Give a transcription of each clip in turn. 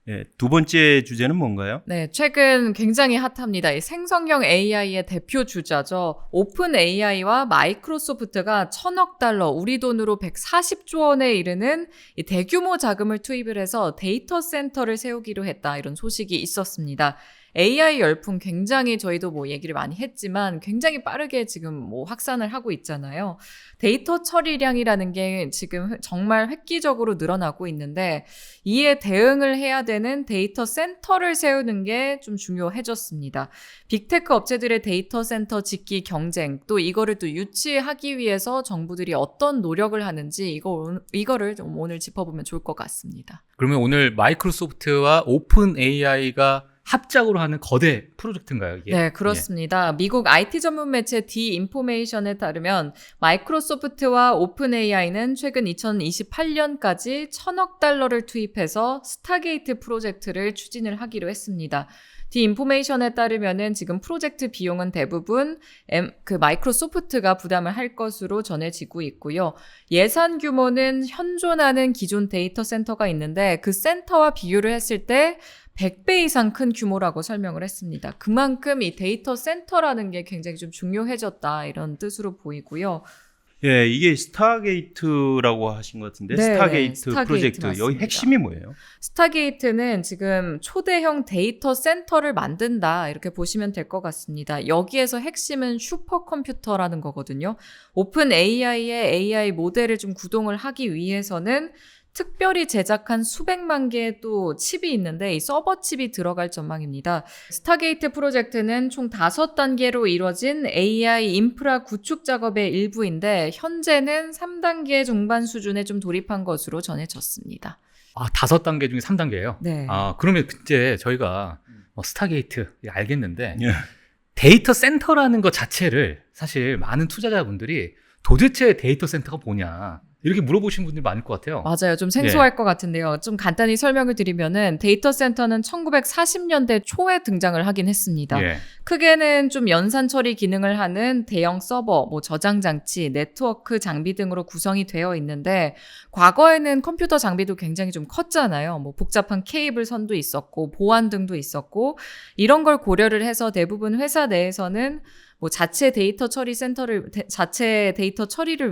예, 두 번째 주제는 뭔가요? 네, 최근 굉장히 핫합니다. 이 생성형 AI의 대표 주자죠. 오픈 AI와 마이크로소프트가 1,000억 달러, 우리 돈으로 140조 원에 이르는 이 대규모 자금을 투입을 해서 데이터 센터를 세우기로 했다. 이런 소식이 있었습니다. AI 열풍 굉장히 저희도 뭐 얘기를 많이 했지만 굉장히 빠르게 지금 뭐 확산을 하고 있잖아요. 데이터 처리량이라는 게 지금 정말 획기적으로 늘어나고 있는데 이에 대응을 해야 되는 데이터 센터를 세우는 게 좀 중요해졌습니다. 빅테크 업체들의 데이터 센터 짓기 경쟁, 또 이거를 또 유치하기 위해서 정부들이 어떤 노력을 하는지 이거를 좀 오늘 짚어보면 좋을 것 같습니다. 그러면 오늘 마이크로소프트와 오픈 AI가 합작으로 하는 거대 프로젝트인가요, 이게? 네, 그렇습니다. 미국 IT 전문 매체 디인포메이션에 따르면 마이크로소프트와 오픈 AI는 최근 2028년까지 1,000억 달러를 투입해서 스타게이트 프로젝트를 추진을 하기로 했습니다. 디인포메이션에 따르면은 지금 프로젝트 비용은 대부분 마이크로소프트가 부담을 할 것으로 전해지고 있고요. 예산 규모는 현존하는 기존 데이터 센터가 있는데 그 센터와 비교를 했을 때 100배 이상 큰 규모라고 설명을 했습니다. 그만큼 이 데이터 센터라는 게 굉장히 좀 중요해졌다 이런 뜻으로 보이고요. 예, 이게 스타게이트라고 하신 것 같은데 스타게이트 프로젝트 맞습니다. 여기 핵심이 뭐예요? 스타게이트는 지금 초대형 데이터 센터를 만든다 이렇게 보시면 될 것 같습니다. 여기에서 핵심은 슈퍼컴퓨터라는 거거든요. 오픈 AI의 AI 모델을 좀 구동을 하기 위해서는 특별히 제작한 수백만 개의 또 칩이 있는데 이 서버 칩이 들어갈 전망입니다. 스타게이트 프로젝트는 총 5단계로 이루어진 AI 인프라 구축 작업의 일부인데 현재는 3단계 중반 수준에 좀 돌입한 것으로 전해졌습니다. 아, 5단계 중에 3단계예요? 네. 아, 그러면 이제 저희가 스타게이트 알겠는데 예. 데이터 센터라는 것 자체를 사실 많은 투자자분들이 도대체 데이터 센터가 뭐냐 이렇게 물어보시는 분들이 많을 것 같아요. 맞아요. 좀 생소할 것 같은데요. 좀 간단히 설명을 드리면은 데이터 센터는 1940년대 초에 등장을 하긴 했습니다. 예. 크게는 좀 연산 처리 기능을 하는 대형 서버, 뭐 저장 장치, 네트워크 장비 등으로 구성이 되어 있는데 과거에는 컴퓨터 장비도 굉장히 좀 컸잖아요. 뭐 복잡한 케이블 선도 있었고 보안 등도 있었고 이런 걸 고려를 해서 대부분 회사 내에서는 뭐 자체 데이터 처리를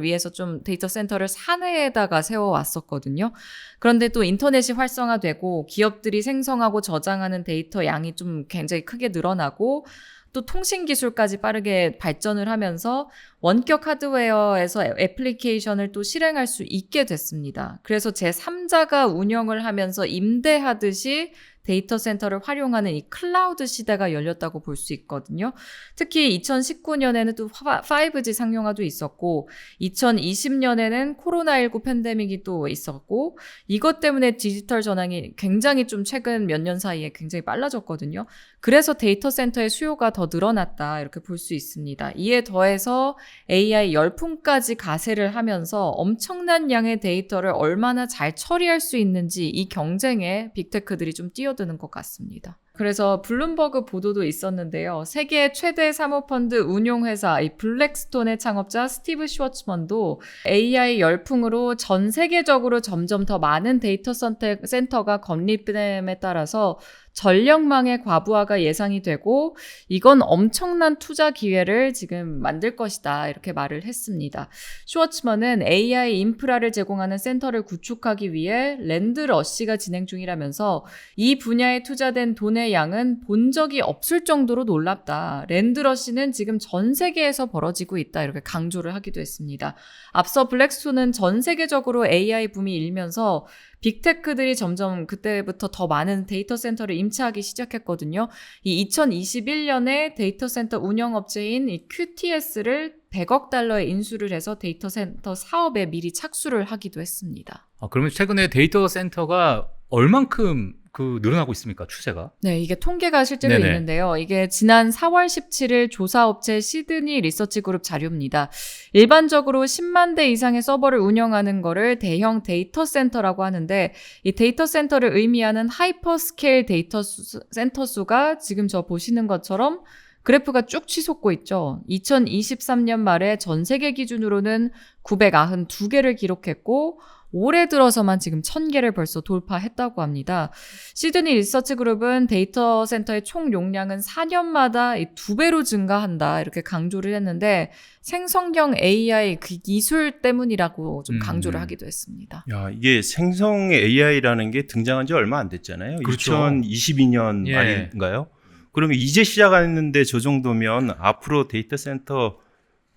위해서 좀 데이터 센터를 사내에다가 세워왔었거든요. 그런데 또 인터넷이 활성화되고 기업들이 생성하고 저장하는 데이터 양이 좀 굉장히 크게 늘어나고 또 통신 기술까지 빠르게 발전을 하면서 원격 하드웨어에서 애플리케이션을 또 실행할 수 있게 됐습니다. 그래서 제3자가 운영을 하면서 임대하듯이 데이터 센터를 활용하는 이 클라우드 시대가 열렸다고 볼 수 있거든요. 특히 2019년에는 또 5G 상용화도 있었고 2020년에는 코로나19 팬데믹이 또 있었고 이것 때문에 디지털 전환이 굉장히 좀 최근 몇 년 사이에 굉장히 빨라졌거든요. 그래서 데이터 센터의 수요가 더 늘어났다 이렇게 볼 수 있습니다. 이에 더해서 AI 열풍까지 가세를 하면서 엄청난 양의 데이터를 얼마나 잘 처리할 수 있는지 이 경쟁에 빅테크들이 좀 뛰어드는 것 같습니다. 그래서 블룸버그 보도도 있었는데요. 세계 최대 사모펀드 운용회사 이 블랙스톤의 창업자 스티브 슈워츠먼도 AI 열풍으로 전 세계적으로 점점 더 많은 데이터 센터가 건립됨에 따라서 전력망의 과부하가 예상이 되고 이건 엄청난 투자 기회를 지금 만들 것이다 이렇게 말을 했습니다. 슈워츠먼은 AI 인프라를 제공하는 센터를 구축하기 위해 랜드러시가 진행 중이라면서 이 분야에 투자된 돈의 양은 본 적이 없을 정도로 놀랍다. 랜드러시는 지금 전 세계에서 벌어지고 있다 이렇게 강조를 하기도 했습니다. 앞서 블랙스톤은 전 세계적으로 AI 붐이 일면서 빅테크들이 점점 그때부터 더 많은 데이터 센터를 임차하기 시작했거든요. 이 2021년에 데이터 센터 운영업체인 이 QTS를 100억 달러에 인수를 해서 데이터 센터 사업에 미리 착수를 하기도 했습니다. 아, 그러면 최근에 데이터 센터가 얼만큼 늘어나고 있습니까? 추세가? 네, 이게 통계가 실제로 네네. 있는데요. 이게 지난 4월 17일 조사업체 시드니 리서치 그룹 자료입니다. 일반적으로 10만 대 이상의 서버를 운영하는 거를 대형 데이터 센터라고 하는데 이 데이터 센터를 의미하는 하이퍼스케일 데이터 센터 수가 지금 저 보시는 것처럼 그래프가 쭉 치솟고 있죠. 2023년 말에 전 세계 기준으로는 992개를 기록했고 올해 들어서만 지금 1000개를 벌써 돌파했다고 합니다. 시드니 리서치 그룹은 데이터 센터의 총 용량은 4년마다 2배로 증가한다 이렇게 강조를 했는데 생성형 AI 그 기술 때문이라고 좀 강조를 하기도 했습니다. 야, 이게 생성 AI라는 게 등장한 지 얼마 안 됐잖아요. 그렇죠. 2022년 예. 말인가요? 그러면 이제 시작했는데 저 정도면 앞으로 데이터 센터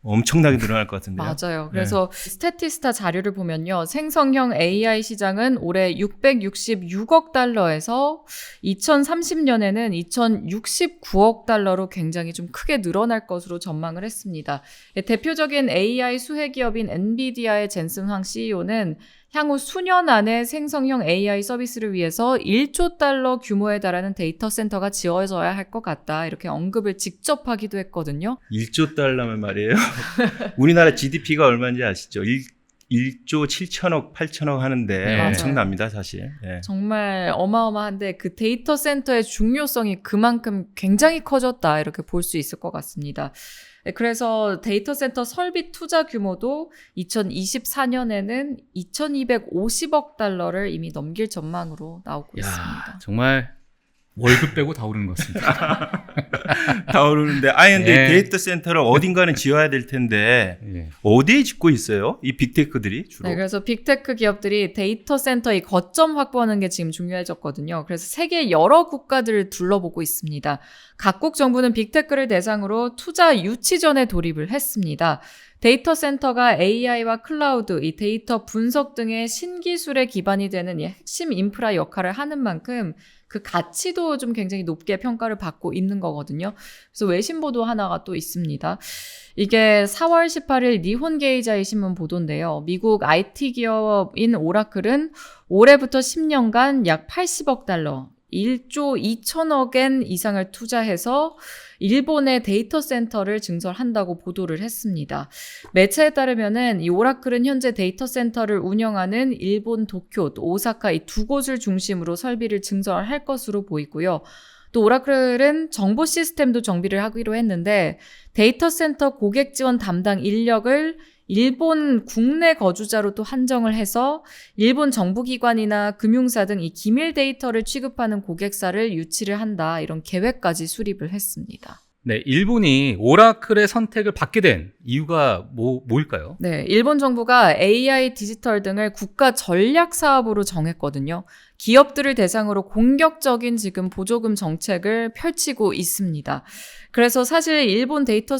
엄청나게 늘어날 것 같은데요. 맞아요. 그래서 스태티스타 자료를 보면요. 생성형 AI 시장은 올해 666억 달러에서 2030년에는 2069억 달러로 굉장히 좀 크게 늘어날 것으로 전망을 했습니다. 대표적인 AI 수혜 기업인 엔비디아의 젠슨 황 CEO는 향후 수년 안에 생성형 AI 서비스를 위해서 1조 달러 규모에 달하는 데이터 센터가 지어져야 할 것 같다. 이렇게 언급을 직접 하기도 했거든요. 1조 달러면 말이에요. 우리나라 GDP가 얼마인지 아시죠? 1조 7천억, 8천억 하는데 네. 엄청납니다, 사실. 예. 정말 어마어마한데 그 데이터 센터의 중요성이 그만큼 굉장히 커졌다. 이렇게 볼 수 있을 것 같습니다. 그래서 데이터 센터 설비 투자 규모도 2024년에는 2250억 달러를 이미 넘길 전망으로 나오고 있습니다. 정말 월급 빼고 다 오르는 것 같습니다. 다 오르는데, 근데 예. 이 데이터 센터를 어딘가는 지어야 될 텐데, 예. 어디에 짓고 있어요? 이 빅테크들이 주로? 네, 그래서 빅테크 기업들이 데이터 센터의 거점 확보하는 게 지금 중요해졌거든요. 그래서 세계 여러 국가들을 둘러보고 있습니다. 각국 정부는 빅테크를 대상으로 투자 유치전에 돌입을 했습니다. 데이터 센터가 AI와 클라우드, 이 데이터 분석 등의 신기술에 기반이 되는 이 핵심 인프라 역할을 하는 만큼 그 가치도 좀 굉장히 높게 평가를 받고 있는 거거든요. 그래서 외신 보도 하나가 또 있습니다. 이게 4월 18일 니혼 게이자이 신문 보도인데요. 미국 IT 기업인 오라클은 올해부터 10년간 약 80억 달러, 1조 2천억 엔 이상을 투자해서 일본의 데이터 센터를 증설한다고 보도를 했습니다. 매체에 따르면은 이 오라클은 현재 데이터 센터를 운영하는 일본 도쿄, 또 오사카 이 두 곳을 중심으로 설비를 증설할 것으로 보이고요. 또 오라클은 정보 시스템도 정비를 하기로 했는데 데이터 센터 고객 지원 담당 인력을 일본 국내 거주자로 또 한정을 해서 일본 정부기관이나 금융사 등 이 기밀 데이터를 취급하는 고객사를 유치를 한다. 이런 계획까지 수립을 했습니다. 네, 일본이 오라클의 선택을 받게 된 이유가 뭘까요? 네, 일본 정부가 AI 디지털 등을 국가 전략 사업으로 정했거든요. 기업들을 대상으로 공격적인 지금 보조금 정책을 펼치고 있습니다. 그래서 사실 일본 데이터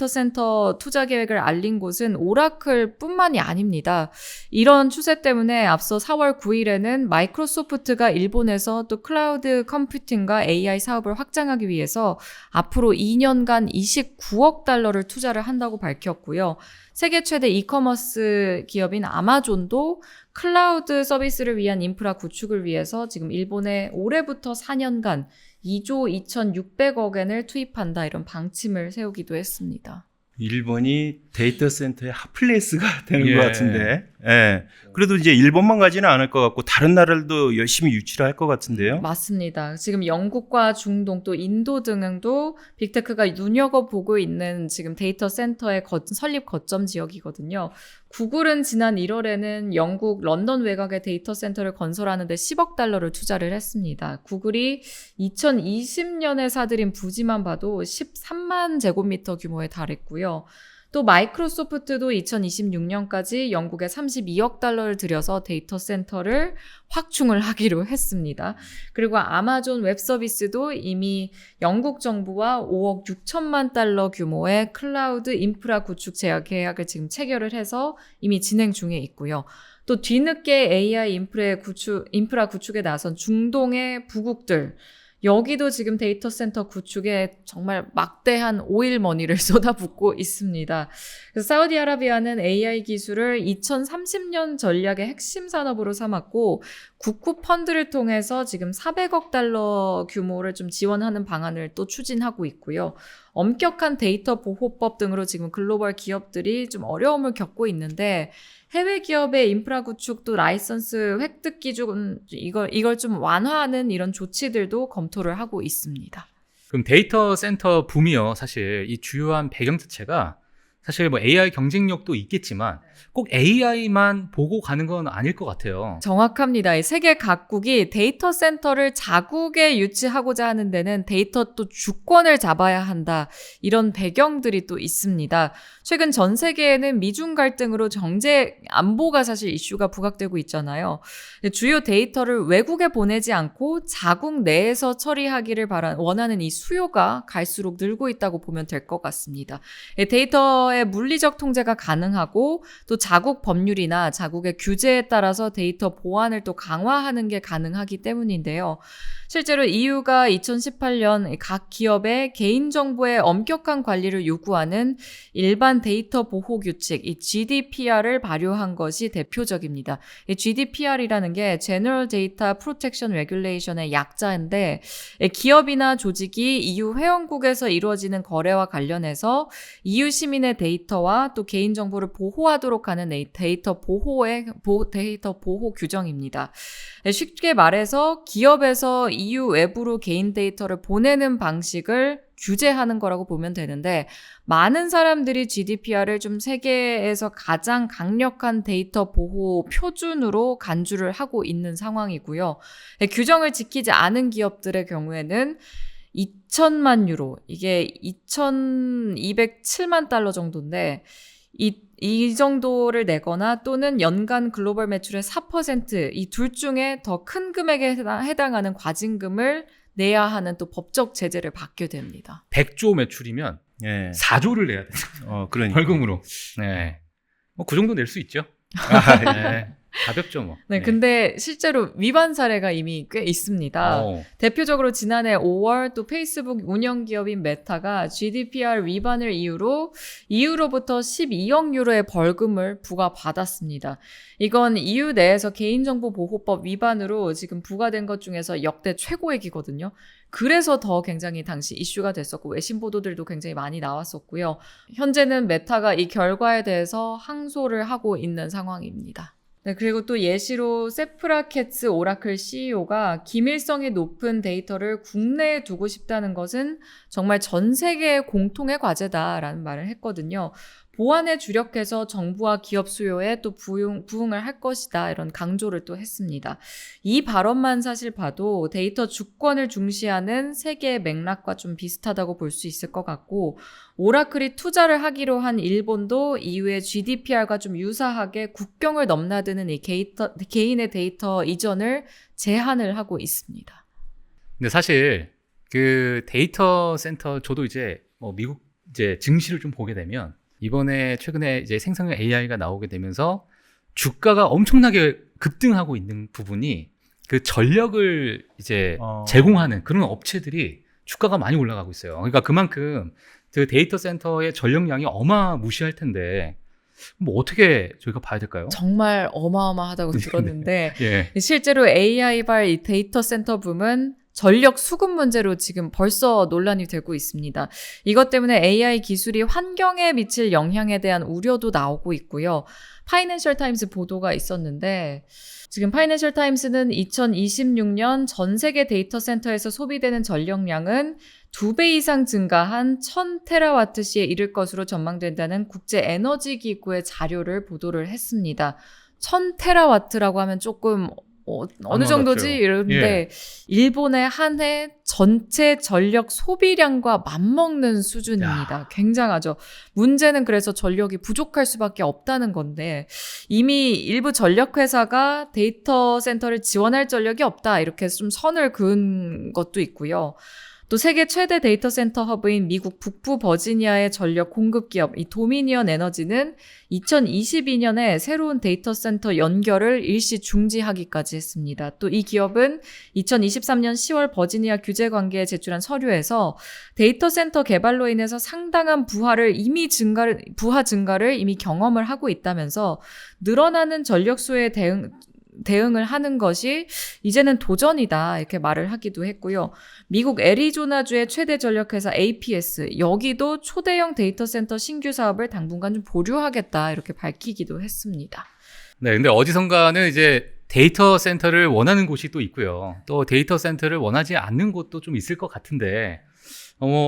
센터 투자 계획을 알린 곳은 오라클뿐만이 아닙니다. 이런 추세 때문에 앞서 4월 9일에는 마이크로소프트가 일본에서 또 클라우드 컴퓨팅과 AI 사업을 확장하기 위해서 앞으로 2년간 29억 달러를 투자를 한다고 밝혔고요. 세계 최대 이커머스 기업인 아마존도 클라우드 서비스를 위한 인프라 구축을 위해서 지금 일본에 올해부터 4년간 2조 2,600억 엔을 투입한다 이런 방침을 세우기도 했습니다. 일본이 데이터 센터의 핫플레이스가 되는 예. 것 같은데, 예. 그래도 이제 일본만 가지는 않을 것 같고 다른 나라들도 열심히 유치를 할 것 같은데요. 맞습니다. 지금 영국과 중동 또 인도 등도 빅테크가 눈여겨보고 있는 지금 데이터 센터의 설립 거점 지역이거든요. 구글은 지난 1월에는 영국 런던 외곽에 데이터 센터를 건설하는 데 10억 달러를 투자를 했습니다. 구글이 2020년에 사들인 부지만 봐도 13만 제곱미터 규모에 달했고요. 또 마이크로소프트도 2026년까지 영국에 32억 달러를 들여서 데이터 센터를 확충을 하기로 했습니다. 그리고 아마존 웹 서비스도 이미 영국 정부와 5억 6천만 달러 규모의 클라우드 인프라 구축 계약을 지금 체결을 해서 이미 진행 중에 있고요. 또 뒤늦게 AI 인프라 구축에 나선 중동의 부국들, 여기도 지금 데이터 센터 구축에 정말 막대한 오일 머니를 쏟아붓고 있습니다. 그래서 사우디아라비아는 AI 기술을 2030년 전략의 핵심 산업으로 삼았고 국库펀드를 통해서 지금 400억 달러 규모를 좀 지원하는 방안을 또 추진하고 있고요. 엄격한 데이터 보호법 등으로 지금 글로벌 기업들이 좀 어려움을 겪고 있는데 해외 기업의 인프라 구축도 라이선스 획득 기준 이걸 좀 완화하는 이런 조치들도 검토를 하고 있습니다. 그럼 데이터 센터 붐이요. 사실 이 주요한 배경 자체가 사실 뭐 AI 경쟁력도 있겠지만 꼭 AI만 보고 가는 건 아닐 것 같아요. 정확합니다. 이 세계 각국이 데이터 센터를 자국에 유치하고자 하는 데는 데이터 또 주권을 잡아야 한다. 이런 배경들이 또 있습니다. 최근 전 세계에는 미중 갈등으로 경제 안보가 사실 이슈가 부각되고 있잖아요. 주요 데이터를 외국에 보내지 않고 자국 내에서 처리하기를 원하는 이 수요가 갈수록 늘고 있다고 보면 될 것 같습니다. 데이터의 물리적 통제가 가능하고 또 자국 법률이나 자국의 규제에 따라서 데이터 보안을 또 강화하는 게 가능하기 때문인데요. 실제로 EU가 2018년 각 기업의 개인정보의 엄격한 관리를 요구하는 일반 데이터 보호 규칙, 이 GDPR을 발효한 것이 대표적입니다. 이 GDPR이라는 게 General Data Protection Regulation의 약자인데 기업이나 조직이 EU 회원국에서 이루어지는 거래와 관련해서 EU 시민의 데이터와 또 개인정보를 보호하도록 하는 데이터 보호 규정입니다. 쉽게 말해서 기업에서 EU 외부로 개인 데이터를 보내는 방식을 규제하는 거라고 보면 되는데 많은 사람들이 GDPR을 좀 세계에서 가장 강력한 데이터 보호 표준으로 간주를 하고 있는 상황이고요. 규정을 지키지 않은 기업들의 경우에는 2천만 유로, 이게 2,207만 달러 정도인데 이 정도를 내거나 또는 연간 글로벌 매출의 4%, 이 둘 중에 더 큰 금액에 해당하는 과징금을 내야 하는 또 법적 제재를 받게 됩니다. 100조 매출이면 예. 4조를 내야 돼요. 그러니까. 벌금으로. 네. 뭐 그 정도 낼 수 있죠. 네. 가볍죠, 뭐. 네, 근데 실제로 위반 사례가 이미 꽤 있습니다. 대표적으로 지난해 5월 또 페이스북 운영기업인 메타가 GDPR 위반을 이유로 EU로부터 12억 유로의 벌금을 부과받았습니다. 이건 EU 내에서 개인정보보호법 위반으로 지금 부과된 것 중에서 역대 최고액이거든요. 그래서 더 굉장히 당시 이슈가 됐었고 외신 보도들도 굉장히 많이 나왔었고요. 현재는 메타가 이 결과에 대해서 항소를 하고 있는 상황입니다. 네, 그리고 또 예시로 세프라케츠 오라클 CEO가 기밀성이 높은 데이터를 국내에 두고 싶다는 것은 정말 전 세계의 공통의 과제다라는 말을 했거든요. 보안에 주력해서 정부와 기업 수요에 또 부응을 할 것이다 이런 강조를 또 했습니다. 이 발언만 사실 봐도 데이터 주권을 중시하는 세계의 맥락과 좀 비슷하다고 볼 수 있을 것 같고 오라클이 투자를 하기로 한 일본도 EU의 GDPR과 좀 유사하게 국경을 넘나드는 이 개인의 데이터 이전을 제한을 하고 있습니다. 근데 사실 그 데이터 센터 저도 이제 뭐 미국 이제 증시를 좀 보게 되면 이번에 최근에 이제 생성형 AI가 나오게 되면서 주가가 엄청나게 급등하고 있는 부분이 그 전력을 이제 제공하는 그런 업체들이 주가가 많이 올라가고 있어요. 그러니까 그만큼 그 데이터 센터의 전력량이 어마무시할 텐데 뭐 어떻게 저희가 봐야 될까요? 정말 어마어마하다고 들었는데 예. 실제로 AI발 이 데이터 센터 붐은 전력 수급 문제로 지금 벌써 논란이 되고 있습니다. 이것 때문에 AI 기술이 환경에 미칠 영향에 대한 우려도 나오고 있고요. 파이낸셜 타임스 보도가 있었는데 지금 파이낸셜 타임스는 2026년 전 세계 데이터 센터에서 소비되는 전력량은 2배 이상 증가한 1000테라와트시에 이를 것으로 전망된다는 국제 에너지 기구의 자료를 보도를 했습니다. 1000테라와트라고 하면 조금 어느 정도지? 이러는데 예. 일본의 한 해 전체 전력 소비량과 맞먹는 수준입니다. 야. 굉장하죠. 문제는 그래서 전력이 부족할 수밖에 없다는 건데 이미 일부 전력회사가 데이터 센터를 지원할 전력이 없다 이렇게 좀 선을 그은 것도 있고요. 또 세계 최대 데이터 센터 허브인 미국 북부 버지니아의 전력 공급 기업 이 도미니언 에너지는 2022년에 새로운 데이터 센터 연결을 일시 중지하기까지 했습니다. 또 이 기업은 2023년 10월 버지니아 규제 관계에 제출한 서류에서 데이터 센터 개발로 인해서 상당한 부하 증가를 이미 경험을 하고 있다면서 늘어나는 전력 수요에 대응을 하는 것이 이제는 도전이다 이렇게 말을 하기도 했고요. 미국 애리조나주의 최대 전력회사 APS 여기도 초대형 데이터 센터 신규 사업을 당분간 좀 보류하겠다 이렇게 밝히기도 했습니다. 네, 근데 어디선가는 이제 데이터 센터를 원하는 곳이 또 있고요. 또 데이터 센터를 원하지 않는 곳도 좀 있을 것 같은데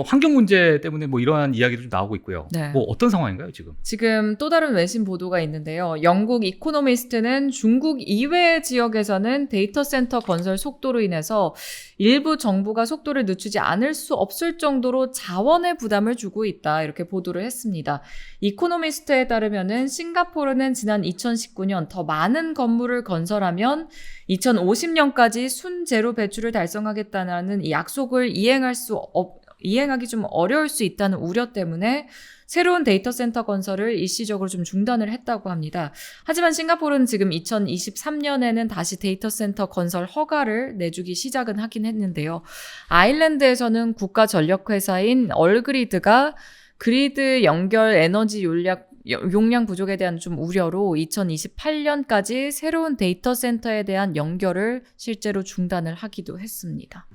환경 문제 때문에 뭐 이러한 이야기도 좀 나오고 있고요. 네. 뭐 어떤 상황인가요, 지금? 지금 또 다른 외신 보도가 있는데요. 영국 이코노미스트는 중국 이외의 지역에서는 데이터 센터 건설 속도로 인해서 일부 정부가 속도를 늦추지 않을 수 없을 정도로 자원의 부담을 주고 있다. 이렇게 보도를 했습니다. 이코노미스트에 따르면은 싱가포르는 지난 2019년 더 많은 건물을 건설하면 2050년까지 순제로 배출을 달성하겠다는 이 약속을 이행하기 좀 어려울 수 있다는 우려 때문에 새로운 데이터 센터 건설을 일시적으로 좀 중단을 했다고 합니다. 하지만 싱가포르는 지금 2023년에는 다시 데이터 센터 건설 허가를 내주기 시작은 하긴 했는데요. 아일랜드에서는 국가 전력 회사인 얼그리드가 그리드 연결 에너지 용량 부족에 대한 좀 우려로 2028년까지 새로운 데이터 센터에 대한 연결을 실제로 중단을 하기도 했습니다.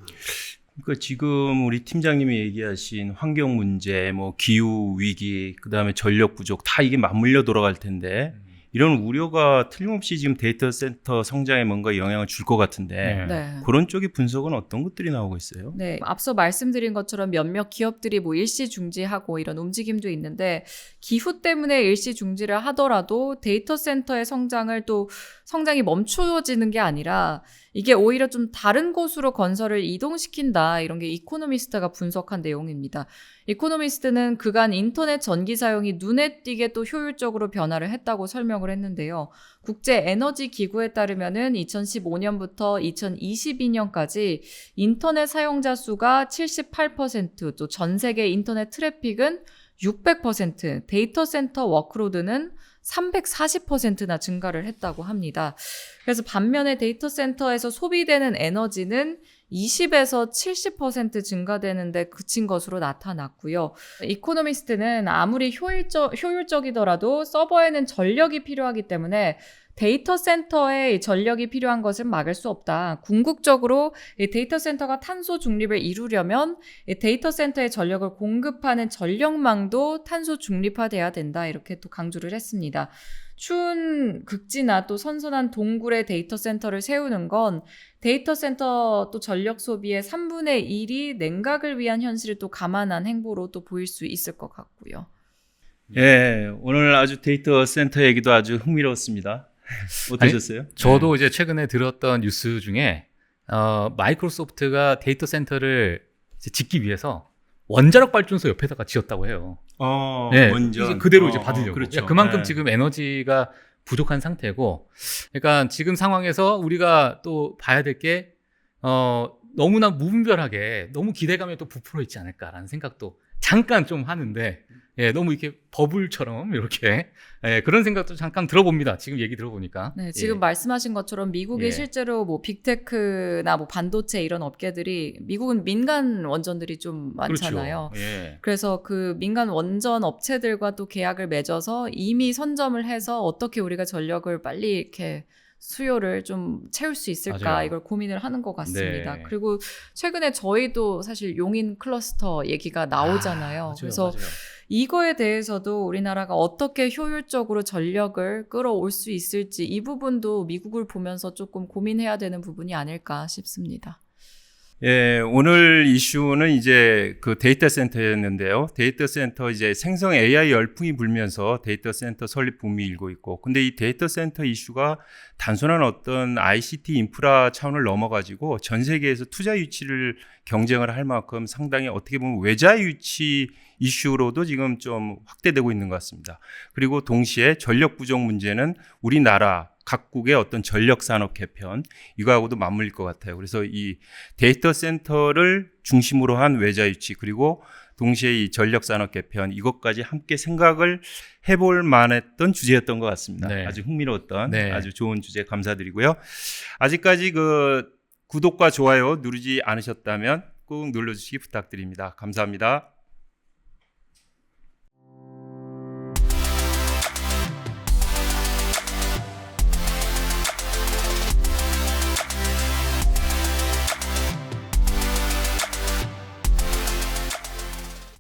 그러니까 지금 우리 팀장님이 얘기하신 환경 문제, 뭐 기후 위기, 그다음에 전력 부족 다 이게 맞물려 돌아갈 텐데 이런 우려가 틀림없이 지금 데이터 센터 성장에 뭔가 영향을 줄 것 같은데 네. 그런 쪽의 분석은 어떤 것들이 나오고 있어요? 네, 앞서 말씀드린 것처럼 몇몇 기업들이 뭐 일시 중지하고 이런 움직임도 있는데 기후 때문에 일시 중지를 하더라도 데이터 센터의 성장이 멈춰지는 게 아니라 이게 오히려 좀 다른 곳으로 건설을 이동시킨다. 이런 게 이코노미스트가 분석한 내용입니다. 이코노미스트는 그간 인터넷 전기 사용이 눈에 띄게 또 효율적으로 변화를 했다고 설명을 했는데요. 국제 에너지 기구에 따르면은 2015년부터 2022년까지 인터넷 사용자 수가 78%, 또 전 세계 인터넷 트래픽은 600%, 데이터 센터 워크로드는 340%나 증가를 했다고 합니다. 그래서 반면에 데이터 센터에서 소비되는 에너지는 20에서 70% 증가되는데 그친 것으로 나타났고요. 이코노미스트는 아무리 효율적이더라도 서버에는 전력이 필요하기 때문에 데이터 센터에 전력이 필요한 것은 막을 수 없다. 궁극적으로 이 데이터 센터가 탄소 중립을 이루려면 이 데이터 센터에 전력을 공급하는 전력망도 탄소 중립화돼야 된다. 이렇게 또 강조를 했습니다. 추운 극지나 또 선선한 동굴에 데이터 센터를 세우는 건 데이터 센터 또 전력 소비의 3분의 1이 냉각을 위한 현실을 또 감안한 행보로 또 보일 수 있을 것 같고요. 예, 오늘 아주 데이터 센터 얘기도 아주 흥미로웠습니다. 어떠셨어요? 저도 이제 최근에 들었던 뉴스 중에 마이크로소프트가 데이터 센터를 이제 짓기 위해서 원자력 발전소 옆에다가 지었다고 해요. 네, 원전 그대로 이제 받으려고. 그렇죠. 그만큼 네. 지금 에너지가 부족한 상태고, 그러니까 지금 상황에서 우리가 또 봐야 될 게 너무나 무분별하게 너무 기대감에 또 부풀어 있지 않을까라는 생각도 잠깐 좀 하는데, 예, 너무 이렇게 버블처럼 이렇게 그런 생각도 잠깐 들어봅니다. 지금 얘기 들어보니까. 네, 지금 예. 말씀하신 것처럼 미국이 예. 실제로 뭐 빅테크나 뭐 반도체 이런 업계들이 미국은 민간 원전들이 좀 많잖아요. 그렇죠. 예. 그래서 그 민간 원전 업체들과 또 계약을 맺어서 이미 선점을 해서 어떻게 우리가 전력을 빨리 이렇게 수요를 좀 채울 수 있을까 맞아요. 이걸 고민을 하는 것 같습니다. 네. 그리고 최근에 저희도 사실 용인 클러스터 얘기가 나오잖아요. 맞아요, 그래서 맞아요. 이거에 대해서도 우리나라가 어떻게 효율적으로 전력을 끌어올 수 있을지 이 부분도 미국을 보면서 조금 고민해야 되는 부분이 아닐까 싶습니다. 예, 오늘 이슈는 이제 그 데이터 센터였는데요. 데이터 센터 이제 생성 AI 열풍이 불면서 데이터 센터 설립 붐이 일고 있고, 근데 이 데이터 센터 이슈가 단순한 어떤 ICT 인프라 차원을 넘어가지고 전 세계에서 투자 유치를 경쟁을 할 만큼 상당히 어떻게 보면 외자 유치 이슈로도 지금 좀 확대되고 있는 것 같습니다. 그리고 동시에 전력 부족 문제는 우리나라 각국의 어떤 전력 산업 개편 이거하고도 맞물릴 것 같아요. 그래서 이 데이터 센터를 중심으로 한 외자 유치 그리고 동시에 이 전력 산업 개편 이것까지 함께 생각을 해볼 만했던 주제였던 것 같습니다. 네. 아주 흥미로웠던 네. 아주 좋은 주제 감사드리고요. 아직까지 그 구독과 좋아요 누르지 않으셨다면 꼭 눌러주시기 부탁드립니다. 감사합니다.